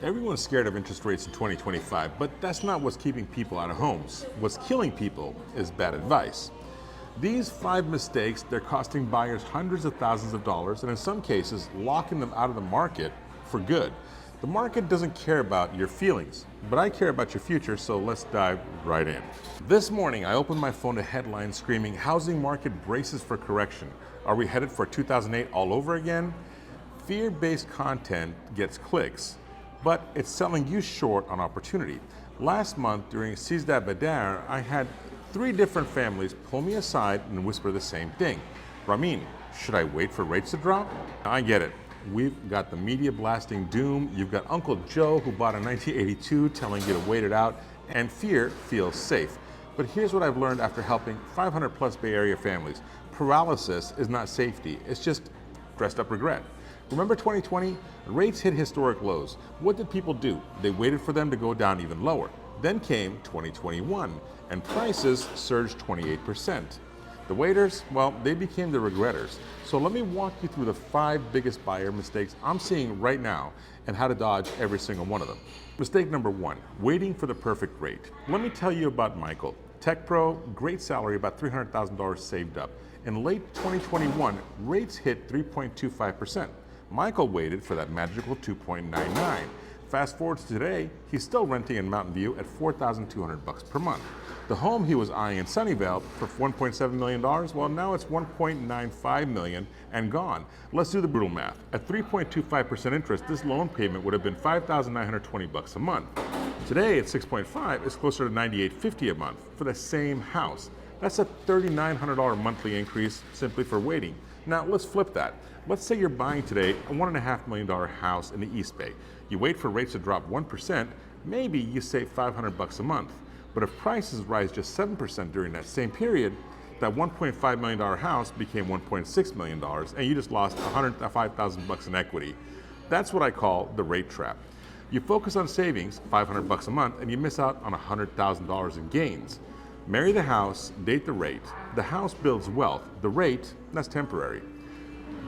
Everyone's scared of interest rates in 2025, but that's not what's keeping people out of homes. What's killing people is bad advice. These 5 mistakes, they're costing buyers hundreds of thousands of dollars and in some cases locking them out of the market for good. The market doesn't care about your feelings, but I care about your future, so let's dive right in. This morning, I opened my phone to headlines screaming, "Housing market braces for correction. Are we headed for 2008 all over again?" Fear-based content gets clicks, but it's selling you short on opportunity. Last month during Seize Badar, I had 3 different families pull me aside and whisper the same thing. "Ramin, should I wait for rates to drop?" I get it. We've got the media blasting doom, you've got Uncle Joe who bought in 1982 telling you to wait it out, and fear feels safe. But here's what I've learned after helping 500 plus Bay Area families. Paralysis is not safety, it's just dressed up regret. Remember 2020? Rates hit historic lows. What did people do? They waited for them to go down even lower. Then came 2021, and prices surged 28%. The waiters, well, they became the regretters. So let me walk you through the 5 biggest buyer mistakes I'm seeing right now and how to dodge every single one of them. Mistake number 1, waiting for the perfect rate. Let me tell you about Michael. Tech pro, great salary, about $300,000 saved up. In late 2021, rates hit 3.25%. Michael waited for that magical 2.99. Fast forward to today, he's still renting in Mountain View at $4,200 per month. The home he was eyeing in Sunnyvale for $1.7 million, well, now it's $1.95 million and gone. Let's do the brutal math. At 3.25% interest, this loan payment would have been $5,920 a month. Today at 6.5, it's closer to $9,850 a month for the same house. That's a $3,900 monthly increase simply for waiting. Now let's flip that. Let's say you're buying today a $1.5 million house in the East Bay. You wait for rates to drop 1%, maybe you save $500 a month. But if prices rise just 7% during that same period, that $1.5 million house became $1.6 million and you just lost $105,000 in equity. That's what I call the rate trap. You focus on savings, $500 a month, and you miss out on $100,000 in gains. Marry the house, date the rate. The house builds wealth. The rate, that's temporary.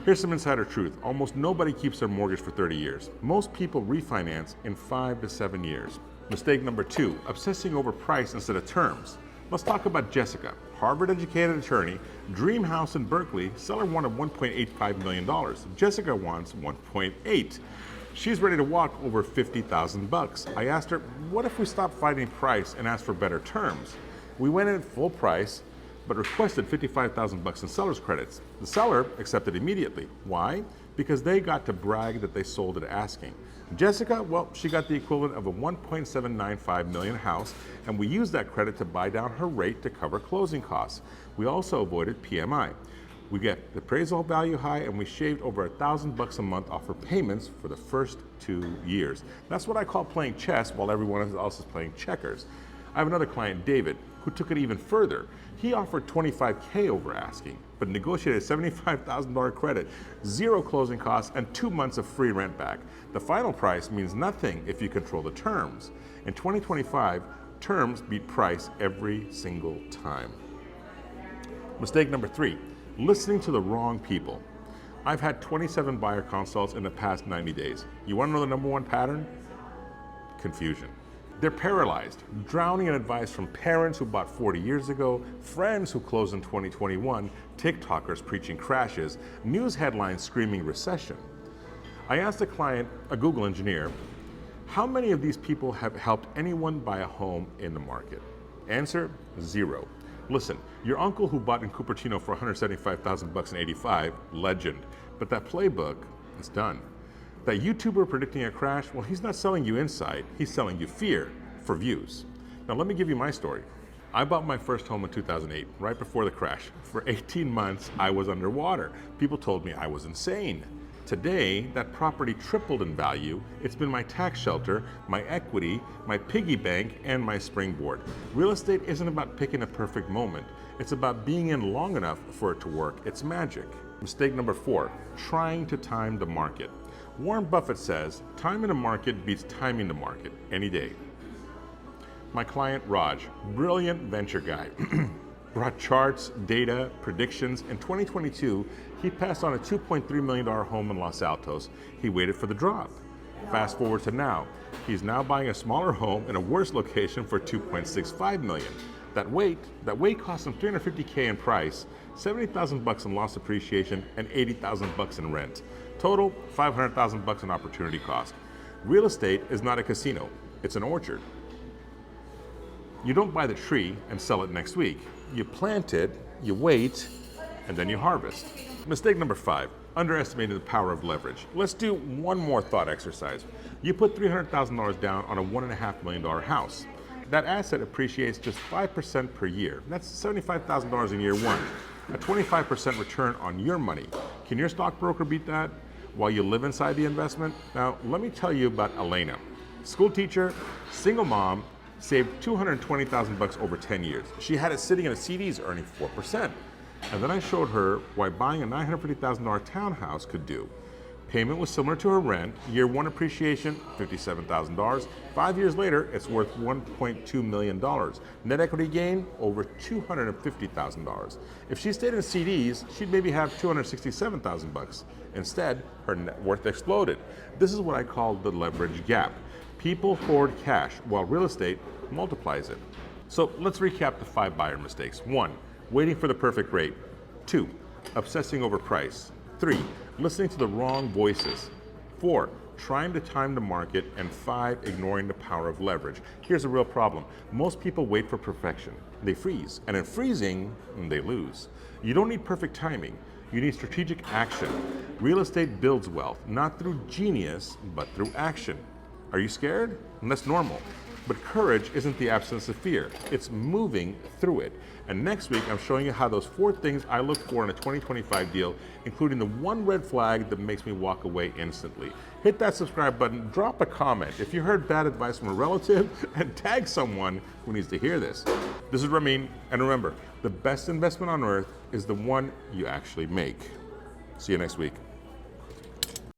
Here's some insider truth. Almost nobody keeps their mortgage for 30 years. Most people refinance in 5 to 7 years. Mistake number 2, obsessing over price instead of terms. Let's talk about Jessica, Harvard-educated attorney, dream house in Berkeley, seller wanted $1.85 million. Jessica wants 1.8. She's ready to walk over $50,000. I asked her, what if we stop fighting price and ask for better terms? We went in at full price, but requested $55,000 in seller's credits. The seller accepted immediately. Why? Because they got to brag that they sold at asking. Jessica, well, she got the equivalent of a $1.795 million house, and we used that credit to buy down her rate to cover closing costs. We also avoided PMI. We get the appraisal value high, and we shaved over $1,000 a month off her payments for the first 2 years. That's what I call playing chess while everyone else is playing checkers. I have another client, David, who took it even further. He offered $25K over asking, but negotiated a $75,000 credit, 0 closing costs, and 2 months of free rent back. The final price means nothing if you control the terms. In 2025, terms beat price every single time. Mistake number 3, listening to the wrong people. I've had 27 buyer consults in the past 90 days. You want to know the number 1 pattern? Confusion. They're paralyzed, drowning in advice from parents who bought 40 years ago, friends who closed in 2021, TikTokers preaching crashes, news headlines screaming recession. I asked a client, a Google engineer, how many of these people have helped anyone buy a home in the market? Answer, 0. Listen, your uncle who bought in Cupertino for $175,000 in '85, legend, but that playbook is done. That YouTuber predicting a crash, well, he's not selling you insight, he's selling you fear for views. Now let me give you my story. I bought my first home in 2008, right before the crash. For 18 months, I was underwater. People told me I was insane. Today, that property tripled in value. It's been my tax shelter, my equity, my piggy bank, and my springboard. Real estate isn't about picking a perfect moment. It's about being in long enough for it to work. It's magic. Mistake number 4, trying to time the market. Warren Buffett says, time in the market beats timing the market any day. My client, Raj, brilliant venture guy, brought charts, data, predictions. In 2022, he passed on a $2.3 million home in Los Altos. He waited for the drop. Fast forward to now. He's now buying a smaller home in a worse location for $2.65 million. That wait cost him $350K in price, $70,000 in lost appreciation, and $80,000 in rent. Total, $500,000 in opportunity cost. Real estate is not a casino, it's an orchard. You don't buy the tree and sell it next week. You plant it, you wait, and then you harvest. Mistake number 5, underestimating the power of leverage. Let's do one more thought exercise. You put $300,000 down on a $1.5 million house. That asset appreciates just 5% per year. That's $75,000 in year 1, a 25% return on your money. Can your stockbroker beat that while you live inside the investment? Now, let me tell you about Elena. School teacher, single mom, saved $220,000 over 10 years. She had it sitting in a CDs earning 4%. And then I showed her why buying a $950,000 townhouse could do. Payment was similar to her rent. Year 1 appreciation, $57,000. 5 years later, it's worth $1.2 million. Net equity gain, over $250,000. If she stayed in CDs, she'd maybe have $267,000. Instead, her net worth exploded. This is what I call the leverage gap. People hoard cash while real estate multiplies it. So let's recap the 5 buyer mistakes. 1, waiting for the perfect rate. 2, obsessing over price. 3, listening to the wrong voices. 4, trying to time the market. And 5, ignoring the power of leverage. Here's a real problem. Most people wait for perfection. They freeze, and in freezing, they lose. You don't need perfect timing. You need strategic action. Real estate builds wealth, not through genius, but through action. Are you scared? That's normal. But courage isn't the absence of fear. It's moving through it. And next week, I'm showing you how those 4 things I look for in a 2025 deal, including the 1 red flag that makes me walk away instantly. Hit that subscribe button, drop a comment if you heard bad advice from a relative, and tag someone who needs to hear this. This is Ramin, and remember, the best investment on earth is the one you actually make. See you next week.